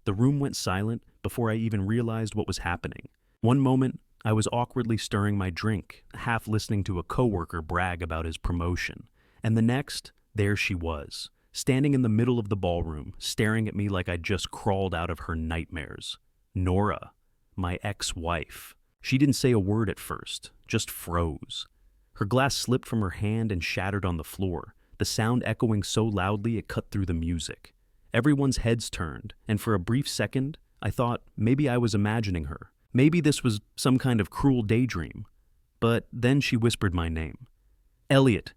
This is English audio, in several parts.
The room went silent before I even realized what was happening. One moment, I was awkwardly stirring my drink, half listening to a coworker brag about his promotion. And the next, there she was, standing in the middle of the ballroom, staring at me like I'd just crawled out of her nightmares. Nora, my ex-wife. She didn't say a word at first, just froze. Her glass slipped from her hand and shattered on the floor, the sound echoing so loudly it cut through the music. Everyone's heads turned, and for a brief second, I thought maybe I was imagining her. Maybe this was some kind of cruel daydream. But then she whispered my name. Elliot.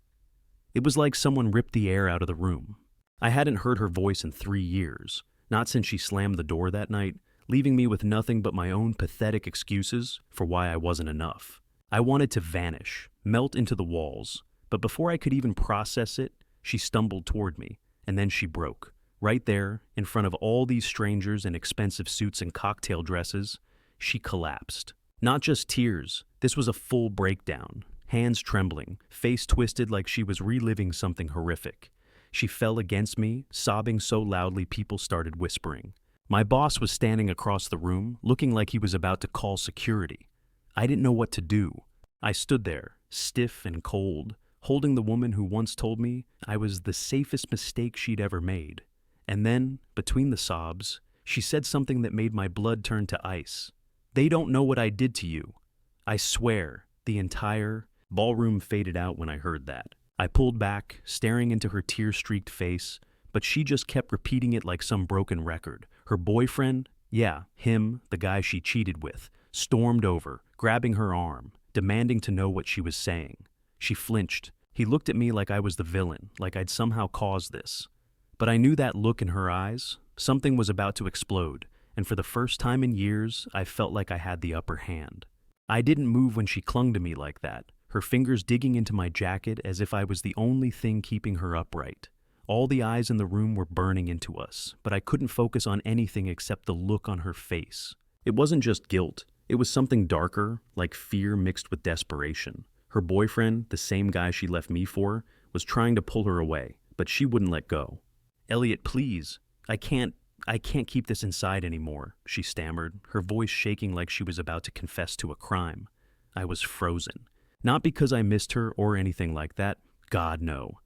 It was like someone ripped the air out of the room. I hadn't heard her voice in 3 years, not since she slammed the door that night, leaving me with nothing but my own pathetic excuses for why I wasn't enough. I wanted to vanish, melt into the walls, but before I could even process it, she stumbled toward me, and then she broke. Right there, in front of all these strangers in expensive suits and cocktail dresses, she collapsed. Not just tears, this was a full breakdown. Hands trembling, face twisted like she was reliving something horrific. She fell against me, sobbing so loudly people started whispering. My boss was standing across the room, looking like he was about to call security. I didn't know what to do. I stood there, stiff and cold, holding the woman who once told me I was the safest mistake she'd ever made. And then, between the sobs, she said something that made my blood turn to ice. They don't know what I did to you. I swear, the entire ballroom faded out when I heard that. I pulled back, staring into her tear-streaked face, but she just kept repeating it like some broken record. Her boyfriend, yeah, him, the guy she cheated with, stormed over, grabbing her arm, demanding to know what she was saying. She flinched. He looked at me like I was the villain, like I'd somehow caused this. But I knew that look in her eyes. Something was about to explode, and for the first time in years, I felt like I had the upper hand. I didn't move when she clung to me like that, her fingers digging into my jacket as if I was the only thing keeping her upright. All the eyes in the room were burning into us, but I couldn't focus on anything except the look on her face. It wasn't just guilt. It was something darker, like fear mixed with desperation. Her boyfriend, the same guy she left me for, was trying to pull her away, but she wouldn't let go. Elliot, please. I can't keep this inside anymore, she stammered, her voice shaking like she was about to confess to a crime. I was frozen. Not because I missed her or anything like that, God no,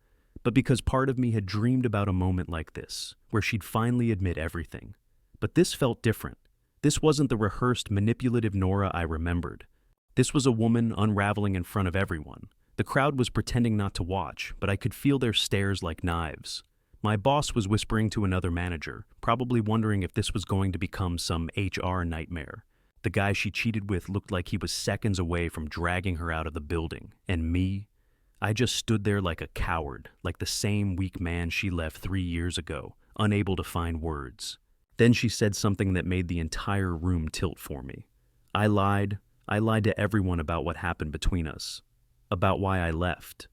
but because part of me had dreamed about a moment like this, where she'd finally admit everything. But this felt different. This wasn't the rehearsed, manipulative Nora I remembered. This was a woman unraveling in front of everyone. The crowd was pretending not to watch, but I could feel their stares like knives. My boss was whispering to another manager, probably wondering if this was going to become some HR nightmare. The guy she cheated with looked like he was seconds away from dragging her out of the building. And me? I just stood there like a coward, like the same weak man she left 3 years ago, unable to find words. Then she said something that made the entire room tilt for me. I lied to everyone about what happened between us, about why I left.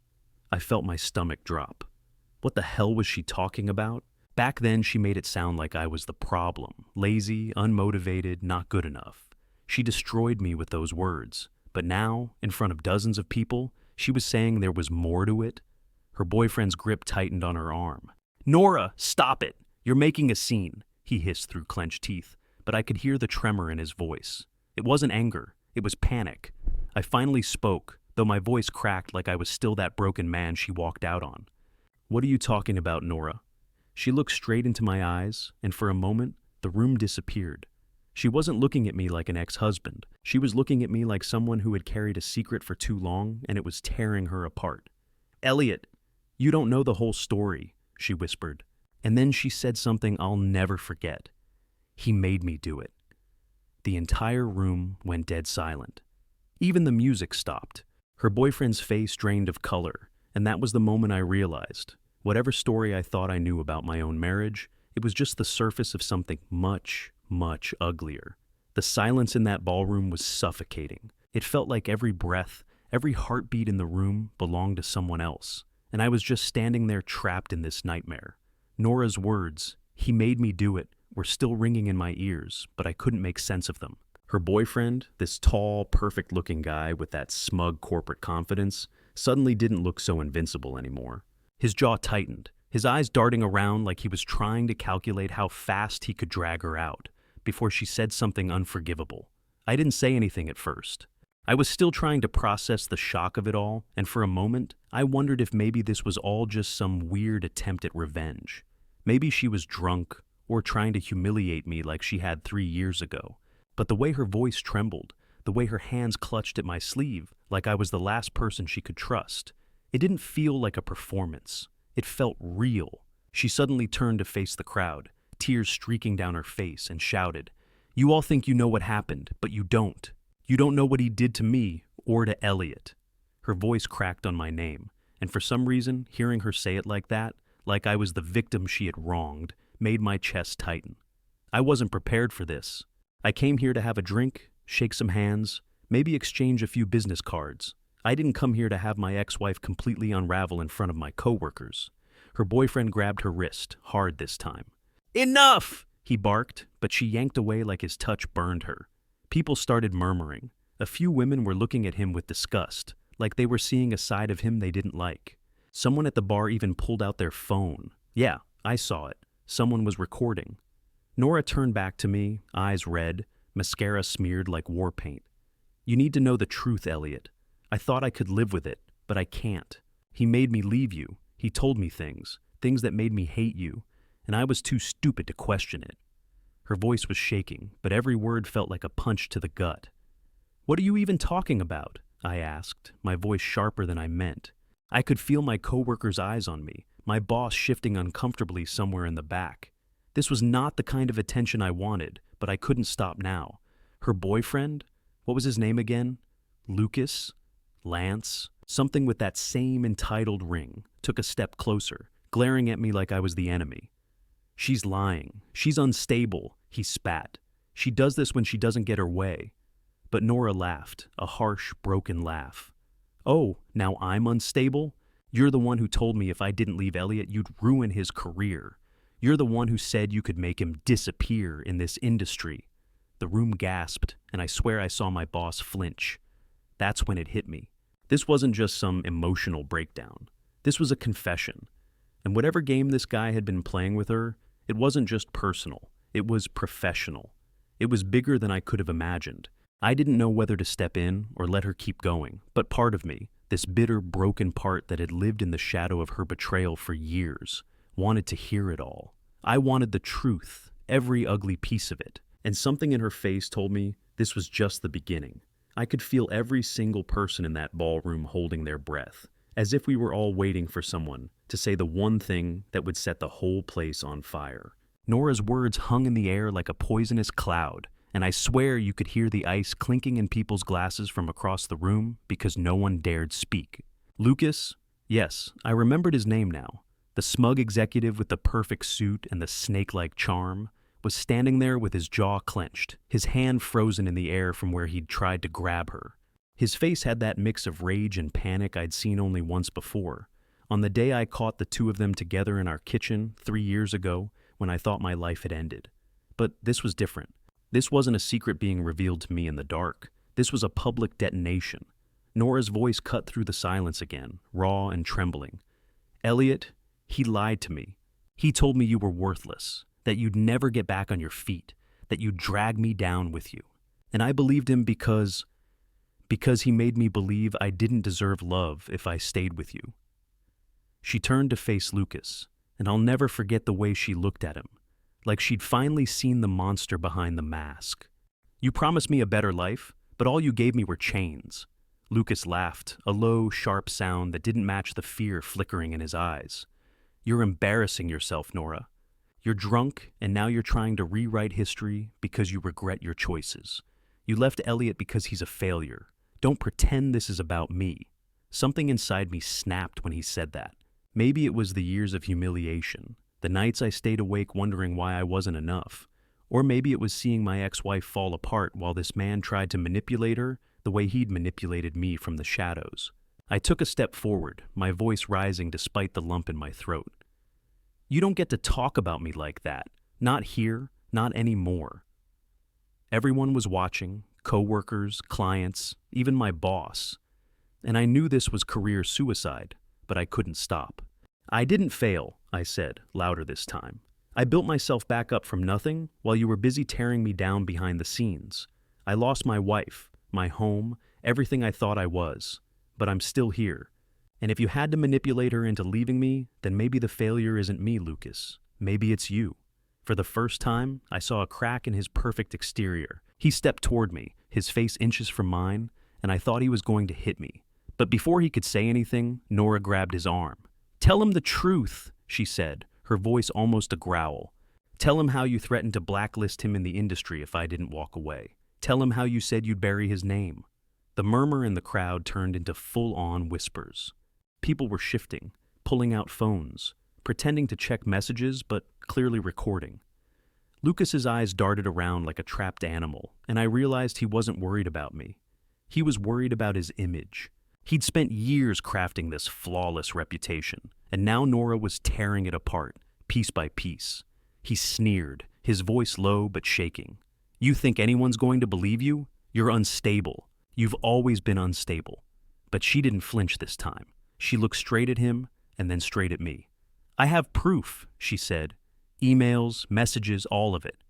I felt my stomach drop. What the hell was she talking about? Back then, she made it sound like I was the problem, lazy, unmotivated, not good enough. She destroyed me with those words. But now, in front of dozens of people, she was saying there was more to it. Her boyfriend's grip tightened on her arm. Nora, stop it! You're making a scene, he hissed through clenched teeth, but I could hear the tremor in his voice. It wasn't anger, it was panic. I finally spoke, though my voice cracked like I was still that broken man she walked out on. What are you talking about, Nora? She looked straight into my eyes, and for a moment, the room disappeared. She wasn't looking at me like an ex-husband. She was looking at me like someone who had carried a secret for too long, and it was tearing her apart. Elliot, you don't know the whole story, she whispered. And then she said something I'll never forget. He made me do it. The entire room went dead silent. Even the music stopped. Her boyfriend's face drained of color, and that was the moment I realized. Whatever story I thought I knew about my own marriage, it was just the surface of something much, much uglier. The silence in that ballroom was suffocating. It felt like every breath, every heartbeat in the room belonged to someone else, and I was just standing there trapped in this nightmare. Nora's words, "He made me do it," were still ringing in my ears, but I couldn't make sense of them. Her boyfriend, this tall, perfect-looking guy with that smug corporate confidence, suddenly didn't look so invincible anymore. His jaw tightened, his eyes darting around like he was trying to calculate how fast he could drag her out before she said something unforgivable. I didn't say anything at first. I was still trying to process the shock of it all, and for a moment, I wondered if maybe this was all just some weird attempt at revenge. Maybe she was drunk or trying to humiliate me like she had 3 years ago. But the way her voice trembled, the way her hands clutched at my sleeve like I was the last person she could trust, it didn't feel like a performance. It felt real. She suddenly turned to face the crowd, tears streaking down her face, and shouted, "You all think you know what happened, but you don't. You don't know what he did to me or to Elliot." Her voice cracked on my name, and for some reason, hearing her say it like that, like I was the victim she had wronged, made my chest tighten. I wasn't prepared for this. I came here to have a drink, shake some hands, maybe exchange a few business cards. I didn't come here to have my ex-wife completely unravel in front of my coworkers. Her boyfriend grabbed her wrist, hard this time. "Enough!" he barked, but she yanked away like his touch burned her. People started murmuring. A few women were looking at him with disgust, like they were seeing a side of him they didn't like. Someone at the bar even pulled out their phone. Yeah, I saw it. Someone was recording. Nora turned back to me, eyes red, mascara smeared like war paint. "You need to know the truth, Elliot. I thought I could live with it, but I can't. He made me leave you. He told me things that made me hate you, and I was too stupid to question it." Her voice was shaking, but every word felt like a punch to the gut. "What are you even talking about?" I asked, my voice sharper than I meant. I could feel my coworker's eyes on me, my boss shifting uncomfortably somewhere in the back. This was not the kind of attention I wanted, but I couldn't stop now. Her boyfriend? What was his name again? Lucas? Lance? Something with that same entitled ring, took a step closer, glaring at me like I was the enemy. "She's lying. She's unstable," he spat. "She does this when she doesn't get her way." But Nora laughed, a harsh, broken laugh. "Oh, now I'm unstable? You're the one who told me if I didn't leave Elliot, you'd ruin his career. You're the one who said you could make him disappear in this industry." The room gasped, and I swear I saw my boss flinch. That's when it hit me. This wasn't just some emotional breakdown. This was a confession. And whatever game this guy had been playing with her, it wasn't just personal. It was professional. It was bigger than I could have imagined. I didn't know whether to step in or let her keep going, but part of me, this bitter, broken part that had lived in the shadow of her betrayal for years, wanted to hear it all. I wanted the truth, every ugly piece of it, and something in her face told me this was just the beginning. I could feel every single person in that ballroom holding their breath, as if we were all waiting for someone to say the one thing that would set the whole place on fire. Nora's words hung in the air like a poisonous cloud, and I swear you could hear the ice clinking in people's glasses from across the room because no one dared speak. Lucas? Yes, I remembered his name now. The smug executive with the perfect suit and the snake-like charm was standing there with his jaw clenched, his hand frozen in the air from where he'd tried to grab her. His face had that mix of rage and panic I'd seen only once before, on the day I caught the two of them together in our kitchen 3 years ago when I thought my life had ended. But this was different. This wasn't a secret being revealed to me in the dark. This was a public detonation. Nora's voice cut through the silence again, raw and trembling. "Elliot, he lied to me. He told me you were worthless, that you'd never get back on your feet, that you'd drag me down with you. And I believed him because he made me believe I didn't deserve love if I stayed with you." She turned to face Lucas, and I'll never forget the way she looked at him, like she'd finally seen the monster behind the mask. "You promised me a better life, but all you gave me were chains." Lucas laughed, a low, sharp sound that didn't match the fear flickering in his eyes. "You're embarrassing yourself, Nora. You're drunk, and now you're trying to rewrite history because you regret your choices. You left Elliot because he's a failure. Don't pretend this is about me." Something inside me snapped when he said that. Maybe it was the years of humiliation, the nights I stayed awake wondering why I wasn't enough. Or maybe it was seeing my ex-wife fall apart while this man tried to manipulate her the way he'd manipulated me from the shadows. I took a step forward, my voice rising despite the lump in my throat. "You don't get to talk about me like that. Not here, not anymore." Everyone was watching, co-workers, clients, even my boss. And I knew this was career suicide, but I couldn't stop. "I didn't fail. I said, louder this time. I built myself back up from nothing while you were busy tearing me down behind the scenes. I lost my wife, my home, everything I thought I was. But I'm still here. And if you had to manipulate her into leaving me, then maybe the failure isn't me, Lucas. Maybe it's you. For the first time, I saw a crack in his perfect exterior. He stepped toward me, his face inches from mine, and I thought he was going to hit me. But before he could say anything, Nora grabbed his arm. "Tell him the truth," she said, her voice almost a growl. "Tell him how you threatened to blacklist him in the industry if I didn't walk away. Tell him how you said you'd bury his name." The murmur in the crowd turned into full-on whispers. People were shifting, pulling out phones, pretending to check messages but clearly recording. Lucas's eyes darted around like a trapped animal, and I realized he wasn't worried about me. He was worried about his image. He'd spent years crafting this flawless reputation, and now Nora was tearing it apart, piece by piece. He sneered, his voice low but shaking. "You think anyone's going to believe you? You're unstable. You've always been unstable." But she didn't flinch this time. She looked straight at him and then straight at me. "I have proof," she said. "Emails, messages, all of it.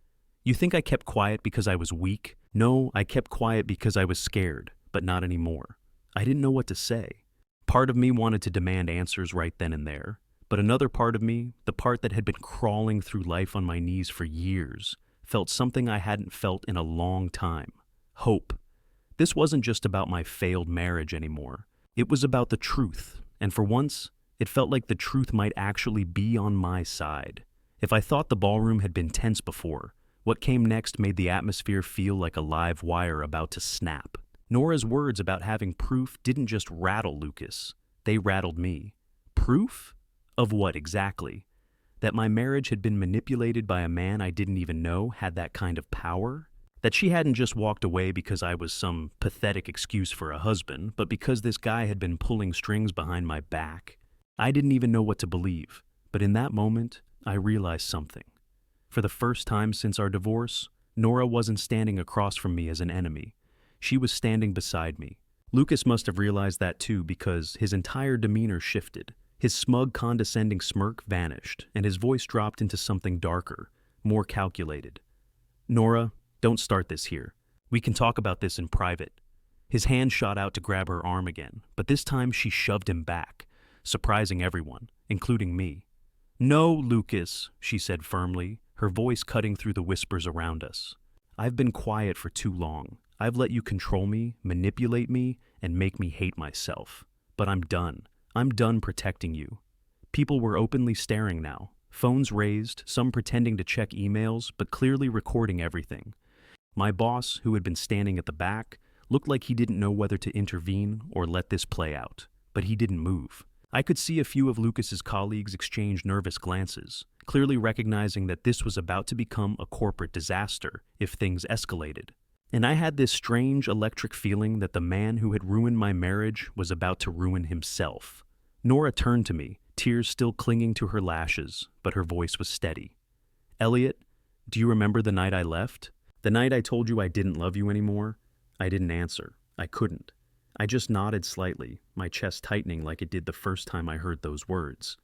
You think I kept quiet because I was weak? No, I kept quiet because I was scared, but not anymore." I didn't know what to say. Part of me wanted to demand answers right then and there, but another part of me, the part that had been crawling through life on my knees for years, felt something I hadn't felt in a long time. Hope. This wasn't just about my failed marriage anymore. It was about the truth, and for once, it felt like the truth might actually be on my side. If I thought the ballroom had been tense before, what came next made the atmosphere feel like a live wire about to snap. Nora's words about having proof didn't just rattle Lucas. They rattled me. Proof? Of what exactly? That my marriage had been manipulated by a man I didn't even know had that kind of power? That she hadn't just walked away because I was some pathetic excuse for a husband, but because this guy had been pulling strings behind my back? I didn't even know what to believe, but in that moment, I realized something. For the first time since our divorce, Nora wasn't standing across from me as an enemy. She was standing beside me. Lucas must have realized that too, because his entire demeanor shifted. His smug, condescending smirk vanished, and his voice dropped into something darker, more calculated. "Nora, don't start this here. We can talk about this in private." His hand shot out to grab her arm again, but this time she shoved him back, surprising everyone, including me. "No, Lucas," she said firmly, her voice cutting through the whispers around us. "I've been quiet for too long. I've let you control me, manipulate me, and make me hate myself. But I'm done. I'm done protecting you." People were openly staring now, phones raised, some pretending to check emails, but clearly recording everything. My boss, who had been standing at the back, looked like he didn't know whether to intervene or let this play out, but he didn't move. I could see a few of Lucas's colleagues exchange nervous glances, clearly recognizing that this was about to become a corporate disaster if things escalated. And I had this strange electric feeling that the man who had ruined my marriage was about to ruin himself. Nora turned to me, tears still clinging to her lashes, but her voice was steady. "Elliot, do you remember the night I left? The night I told you I didn't love you anymore?" I didn't answer. I couldn't. I just nodded slightly, my chest tightening like it did the first time I heard those words.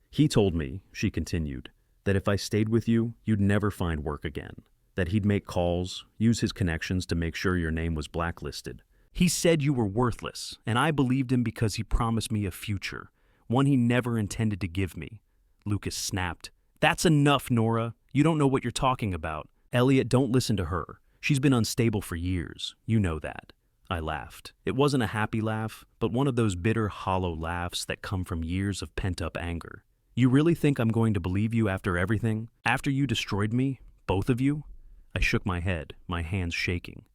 "He told me," she continued, "that if I stayed with you, you'd never find work again. That he'd make calls, use his connections to make sure your name was blacklisted. He said you were worthless, and I believed him because he promised me a future, one he never intended to give me." Lucas snapped. "That's enough, Nora. You don't know what you're talking about. Elliot, don't listen to her. She's been unstable for years. You know that." I laughed. It wasn't a happy laugh, but one of those bitter, hollow laughs that come from years of pent-up anger. "You really think I'm going to believe you after everything? After you destroyed me? Both of you?" I shook my head, my hands shaking.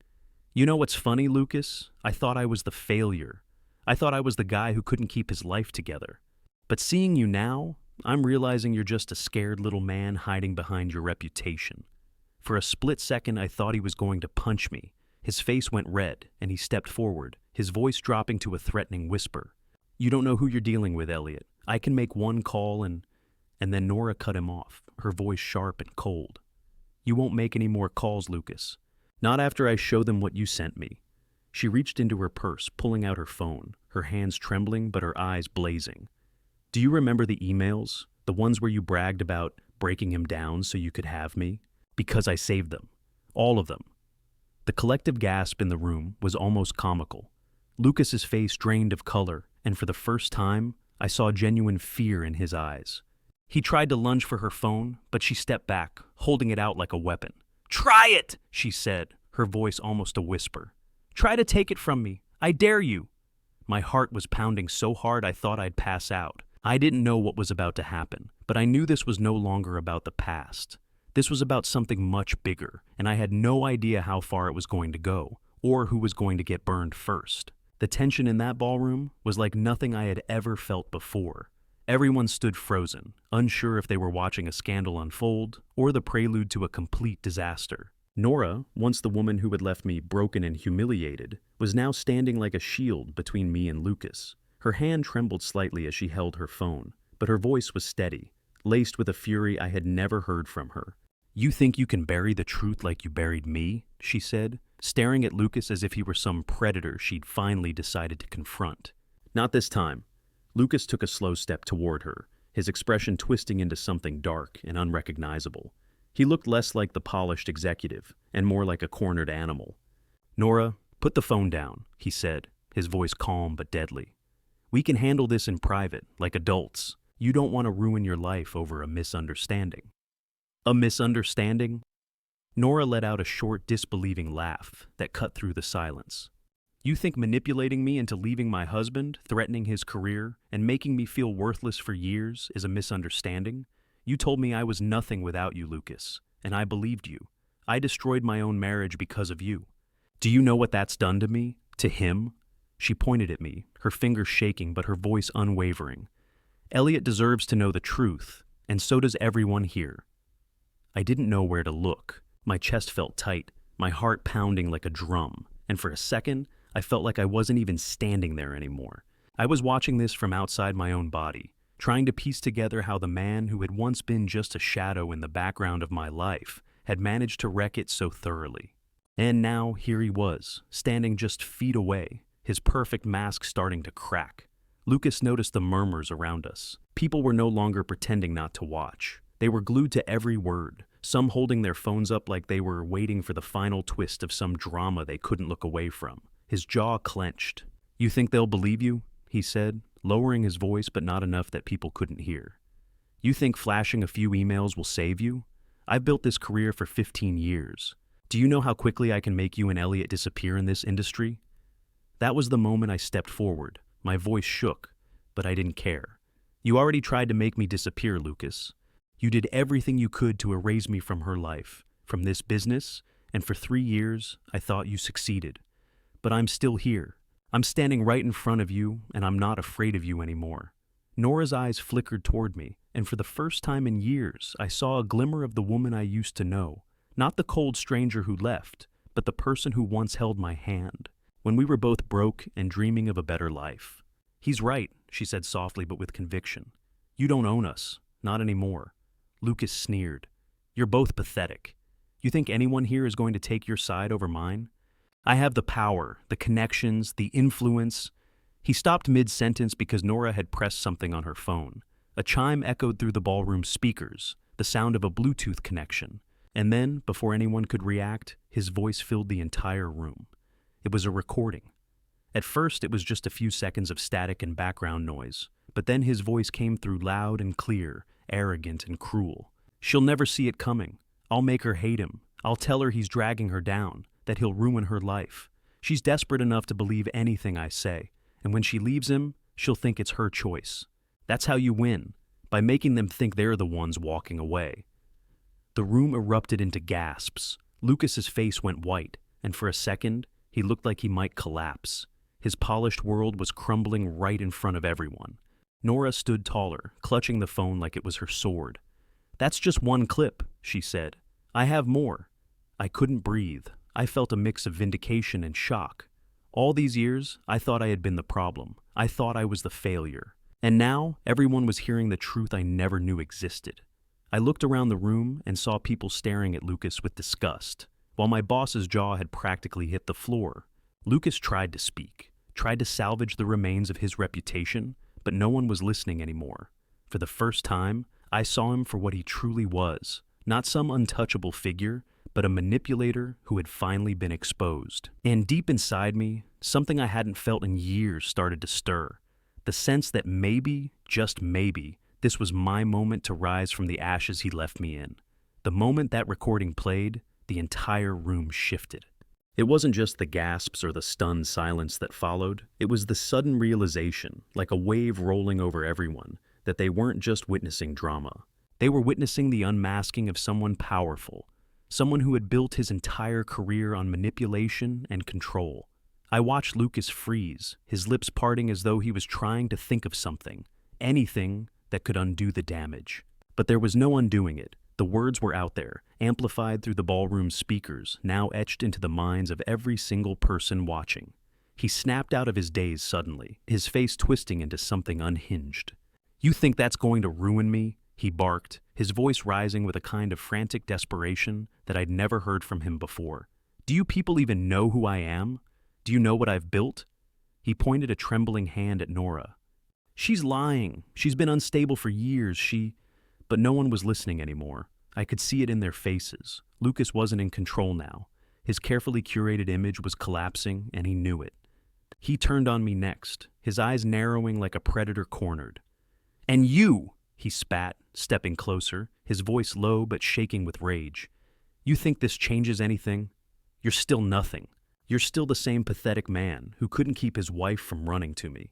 "You know what's funny, Lucas? I thought I was the failure. I thought I was the guy who couldn't keep his life together. But seeing you now, I'm realizing you're just a scared little man hiding behind your reputation." For a split second, I thought he was going to punch me. His face went red, and he stepped forward, his voice dropping to a threatening whisper. "You don't know who you're dealing with, Elliot. I can make one call and then Nora cut him off, her voice sharp and cold. "You won't make any more calls, Lucas. Not after I show them what you sent me." She reached into her purse, pulling out her phone, her hands trembling but her eyes blazing. "Do you remember the emails? The ones where you bragged about breaking him down so you could have me? Because I saved them. All of them. The collective gasp in the room was almost comical. Lucas's face drained of color, and for the first time, I saw genuine fear in his eyes. He tried to lunge for her phone, but she stepped back, holding it out like a weapon. "Try it," she said, her voice almost a whisper. "Try to take it from me. I dare you." My heart was pounding so hard I thought I'd pass out. I didn't know what was about to happen, but I knew this was no longer about the past. This was about something much bigger, and I had no idea how far it was going to go, or who was going to get burned first. The tension in that ballroom was like nothing I had ever felt before. Everyone stood frozen, unsure if they were watching a scandal unfold or the prelude to a complete disaster. Nora, once the woman who had left me broken and humiliated, was now standing like a shield between me and Lucas. Her hand trembled slightly as she held her phone, but her voice was steady, laced with a fury I had never heard from her. "You think you can bury the truth like you buried me?" she said, staring at Lucas as if he were some predator she'd finally decided to confront. "Not this time." Lucas took a slow step toward her, his expression twisting into something dark and unrecognizable. He looked less like the polished executive and more like a cornered animal. "Nora, put the phone down," he said, his voice calm but deadly. "We can handle this in private, like adults. You don't want to ruin your life over a misunderstanding." "A misunderstanding?" Nora let out a short, disbelieving laugh that cut through the silence. "You think manipulating me into leaving my husband, threatening his career, and making me feel worthless for years is a misunderstanding? You told me I was nothing without you, Lucas, and I believed you. I destroyed my own marriage because of you. Do you know what that's done to me? To him?" She pointed at me, her fingers shaking but her voice unwavering. "Elliot deserves to know the truth, and so does everyone here." I didn't know where to look. My chest felt tight, my heart pounding like a drum, and for a second, I felt like I wasn't even standing there anymore. I was watching this from outside my own body, trying to piece together how the man who had once been just a shadow in the background of my life had managed to wreck it so thoroughly. And now, here he was, standing just feet away, his perfect mask starting to crack. Lucas noticed the murmurs around us. People were no longer pretending not to watch. They were glued to every word, some holding their phones up like they were waiting for the final twist of some drama they couldn't look away from. His jaw clenched. "You think they'll believe you?" he said, lowering his voice but not enough that people couldn't hear. "You think flashing a few emails will save you? I've built this career for 15 years. Do you know how quickly I can make you and Elliot disappear in this industry?" That was the moment I stepped forward. My voice shook, but I didn't care. "You already tried to make me disappear, Lucas. You did everything you could to erase me from her life, from this business, and for 3 years, I thought you succeeded. But I'm still here. I'm standing right in front of you, and I'm not afraid of you anymore." Nora's eyes flickered toward me, and for the first time in years, I saw a glimmer of the woman I used to know. Not the cold stranger who left, but the person who once held my hand, when we were both broke and dreaming of a better life. "He's right," she said softly but with conviction. "You don't own us. Not anymore." Lucas sneered. "You're both pathetic. You think anyone here is going to take your side over mine? I have the power, the connections, the influence." He stopped mid-sentence because Nora had pressed something on her phone. A chime echoed through the ballroom speakers, the sound of a Bluetooth connection. And then, before anyone could react, his voice filled the entire room. It was a recording. At first, it was just a few seconds of static and background noise, but then his voice came through loud and clear, arrogant and cruel. "She'll never see it coming. I'll make her hate him. I'll tell her he's dragging her down, that he'll ruin her life. She's desperate enough to believe anything I say, and when she leaves him, she'll think it's her choice. That's how you win, by making them think they're the ones walking away." The room erupted into gasps. Lucas's face went white, and for a second, he looked like he might collapse. His polished world was crumbling right in front of everyone. Nora stood taller, clutching the phone like it was her sword. "That's just one clip," she said. "I have more." I couldn't breathe. I felt a mix of vindication and shock. All these years, I thought I had been the problem. I thought I was the failure. And now, everyone was hearing the truth I never knew existed. I looked around the room and saw people staring at Lucas with disgust, while my boss's jaw had practically hit the floor. Lucas tried to speak, tried to salvage the remains of his reputation, but no one was listening anymore. For the first time, I saw him for what he truly was, not some untouchable figure, but a manipulator who had finally been exposed. And deep inside me, something I hadn't felt in years started to stir. The sense that maybe, just maybe, this was my moment to rise from the ashes he left me in. The moment that recording played, the entire room shifted. It wasn't just the gasps or the stunned silence that followed, it was the sudden realization, like a wave rolling over everyone, that they weren't just witnessing drama. They were witnessing the unmasking of someone powerful, someone who had built his entire career on manipulation and control. I watched Lucas freeze, his lips parting as though he was trying to think of something, anything that could undo the damage. But there was no undoing it. The words were out there, amplified through the ballroom speakers, now etched into the minds of every single person watching. He snapped out of his daze suddenly, his face twisting into something unhinged. "You think that's going to ruin me?" he barked, his voice rising with a kind of frantic desperation that I'd never heard from him before. "Do you people even know who I am? Do you know what I've built?" He pointed a trembling hand at Nora. "She's lying. She's been unstable for years. But no one was listening anymore. I could see it in their faces. Lucas wasn't in control now. His carefully curated image was collapsing, and he knew it. He turned on me next, his eyes narrowing like a predator cornered. "And you!" he spat, stepping closer, his voice low but shaking with rage. "You think this changes anything? You're still nothing. You're still the same pathetic man who couldn't keep his wife from running to me."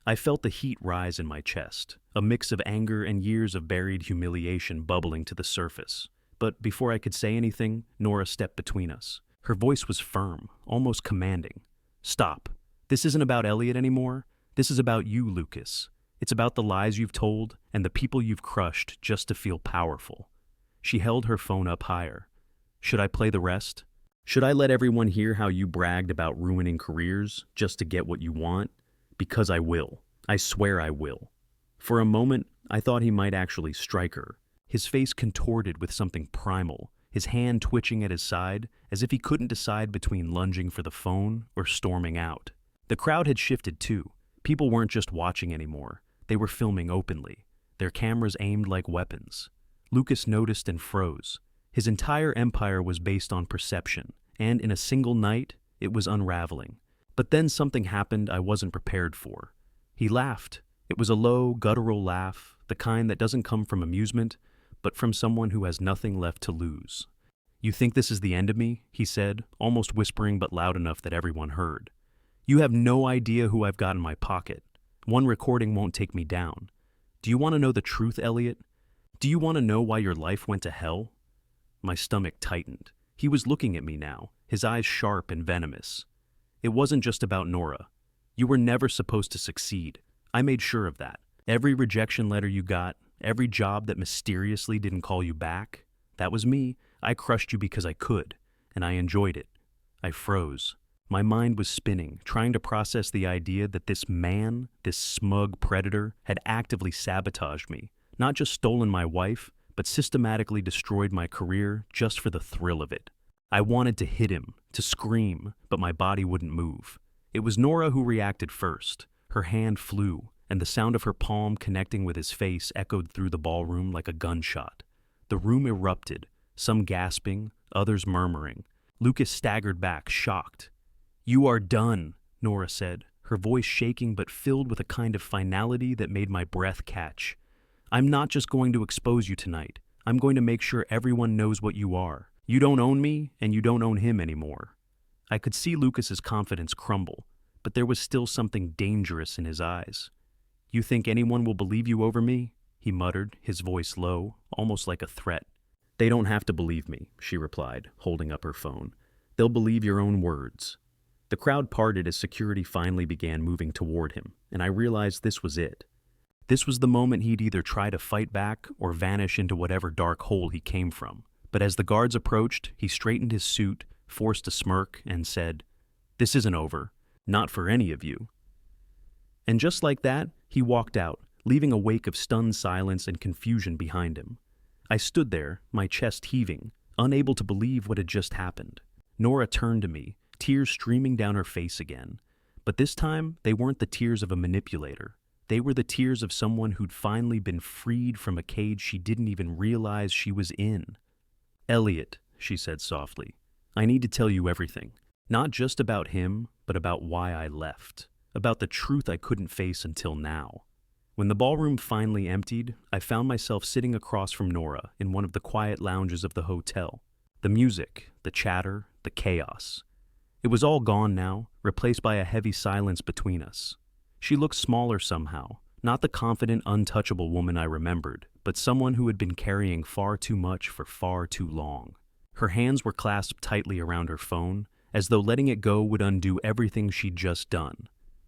I felt the heat rise in my chest, a mix of anger and years of buried humiliation bubbling to the surface. But before I could say anything, Nora stepped between us. Her voice was firm, almost commanding. "Stop. This isn't about Elliot anymore. This is about you, Lucas. It's about the lies you've told and the people you've crushed just to feel powerful." She held her phone up higher. "Should I play the rest? Should I let everyone hear how you bragged about ruining careers just to get what you want? Because I will. I swear I will." For a moment, I thought he might actually strike her. His face contorted with something primal, his hand twitching at his side, as if he couldn't decide between lunging for the phone or storming out. The crowd had shifted too. People weren't just watching anymore. They were filming openly, their cameras aimed like weapons. Lucas noticed and froze. His entire empire was based on perception, and in a single night, it was unraveling. But then something happened I wasn't prepared for. He laughed. It was a low, guttural laugh, the kind that doesn't come from amusement, but from someone who has nothing left to lose. "You think this is the end of me?" he said, almost whispering but loud enough that everyone heard. "You have no idea who I've got in my pocket. One recording won't take me down. Do you want to know the truth, Elliot? Do you want to know why your life went to hell?" My stomach tightened. He was looking at me now, his eyes sharp and venomous. "It wasn't just about Nora. You were never supposed to succeed. I made sure of that. Every rejection letter you got, every job that mysteriously didn't call you back, that was me. I crushed you because I could, and I enjoyed it." I froze. My mind was spinning, trying to process the idea that this man, this smug predator, had actively sabotaged me, not just stolen my wife, but systematically destroyed my career just for the thrill of it. I wanted to hit him, to scream, but my body wouldn't move. It was Nora who reacted first. Her hand flew, and the sound of her palm connecting with his face echoed through the ballroom like a gunshot. The room erupted, some gasping, others murmuring. Lucas staggered back, shocked. "You are done," Nora said, her voice shaking but filled with a kind of finality that made my breath catch. "I'm not just going to expose you tonight. I'm going to make sure everyone knows what you are. You don't own me, and you don't own him anymore." I could see Lucas's confidence crumble, but there was still something dangerous in his eyes. "You think anyone will believe you over me?" he muttered, his voice low, almost like a threat. "They don't have to believe me," she replied, holding up her phone. "They'll believe your own words." The crowd parted as security finally began moving toward him, and I realized this was it. This was the moment he'd either try to fight back or vanish into whatever dark hole he came from. But as the guards approached, he straightened his suit, forced a smirk, and said, "This isn't over. Not for any of you." And just like that, he walked out, leaving a wake of stunned silence and confusion behind him. I stood there, my chest heaving, unable to believe what had just happened. Nora turned to me, tears streaming down her face again. But this time, they weren't the tears of a manipulator. They were the tears of someone who'd finally been freed from a cage she didn't even realize she was in. "Elliot," she said softly, "I need to tell you everything. Not just about him, but about why I left. About the truth I couldn't face until now." When the ballroom finally emptied, I found myself sitting across from Nora in one of the quiet lounges of the hotel. The music, the chatter, the chaos. It was all gone now, replaced by a heavy silence between us. She looked smaller somehow, not the confident, untouchable woman I remembered, but someone who had been carrying far too much for far too long. Her hands were clasped tightly around her phone, as though letting it go would undo everything she'd just done.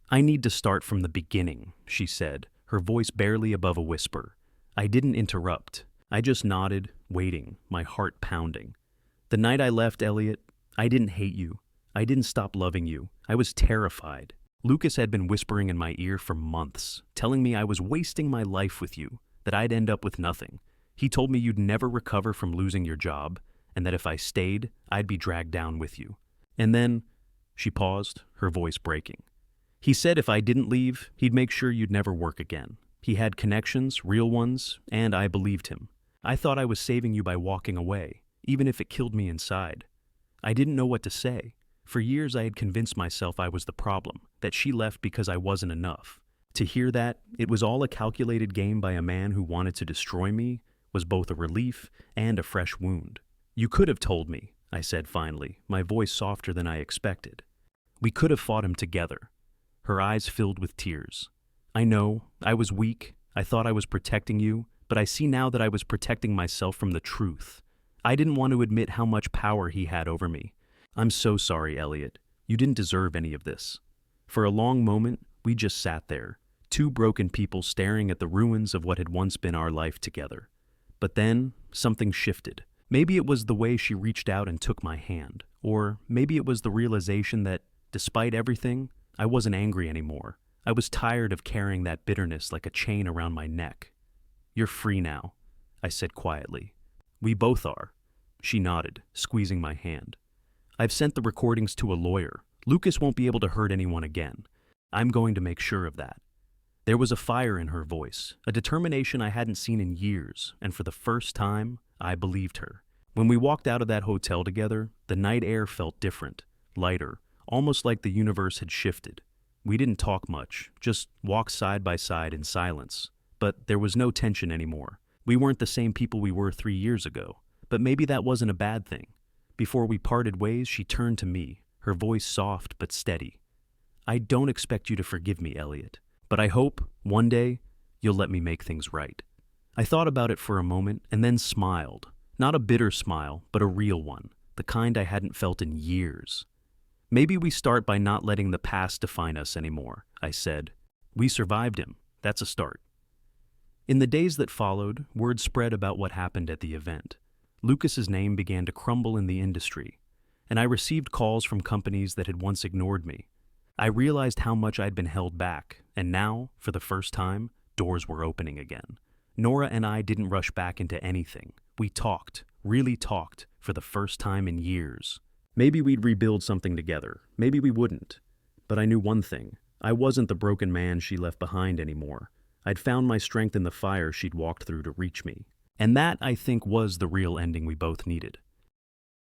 "I need to start from the beginning," she said, her voice barely above a whisper. I didn't interrupt. I just nodded, waiting, my heart pounding. "The night I left, Elliot, I didn't hate you. I didn't stop loving you. I was terrified. Lucas had been whispering in my ear for months, telling me I was wasting my life with you, that I'd end up with nothing. He told me you'd never recover from losing your job, and that if I stayed, I'd be dragged down with you. And then," she paused, her voice breaking. "He said if I didn't leave, he'd make sure you'd never work again. He had connections, real ones, and I believed him. I thought I was saving you by walking away, even if it killed me inside. I didn't know what to say. For years I had convinced myself I was the problem, that she left because I wasn't enough. To hear that it was all a calculated game by a man who wanted to destroy me was both a relief and a fresh wound. You could have told me," I said finally, my voice softer than I expected. "We could have fought him together." Her eyes filled with tears. "I know, I was weak. I thought I was protecting you, but I see now that I was protecting myself from the truth. I didn't want to admit how much power he had over me. I'm so sorry, Elliot. You didn't deserve any of this." For a long moment, we just sat there, two broken people staring at the ruins of what had once been our life together. But then, something shifted. Maybe it was the way she reached out and took my hand, or maybe it was the realization that, despite everything, I wasn't angry anymore. I was tired of carrying that bitterness like a chain around my neck. "You're free now," I said quietly. "We both are." She nodded, squeezing my hand. "I've sent the recordings to a lawyer. Lucas won't be able to hurt anyone again. I'm going to make sure of that." There was a fire in her voice, a determination I hadn't seen in years, and for the first time, I believed her. When we walked out of that hotel together, the night air felt different, lighter, almost like the universe had shifted. We didn't talk much, just walked side by side in silence. But there was no tension anymore. We weren't the same people we were 3 years ago, but maybe that wasn't a bad thing. Before we parted ways, she turned to me, her voice soft but steady. "I don't expect you to forgive me, Elliot, but I hope, one day, you'll let me make things right." I thought about it for a moment and then smiled. Not a bitter smile, but a real one, the kind I hadn't felt in years. "Maybe we start by not letting the past define us anymore," I said. "We survived him. That's a start." In the days that followed, word spread about what happened at the event. Lucas's name began to crumble in the industry, and I received calls from companies that had once ignored me. I realized how much I'd been held back, and now, for the first time, doors were opening again. Nora and I didn't rush back into anything. We talked, really talked, for the first time in years. Maybe we'd rebuild something together. Maybe we wouldn't. But I knew one thing. I wasn't the broken man she left behind anymore. I'd found my strength in the fire she'd walked through to reach me. And that, I think, was the real ending we both needed.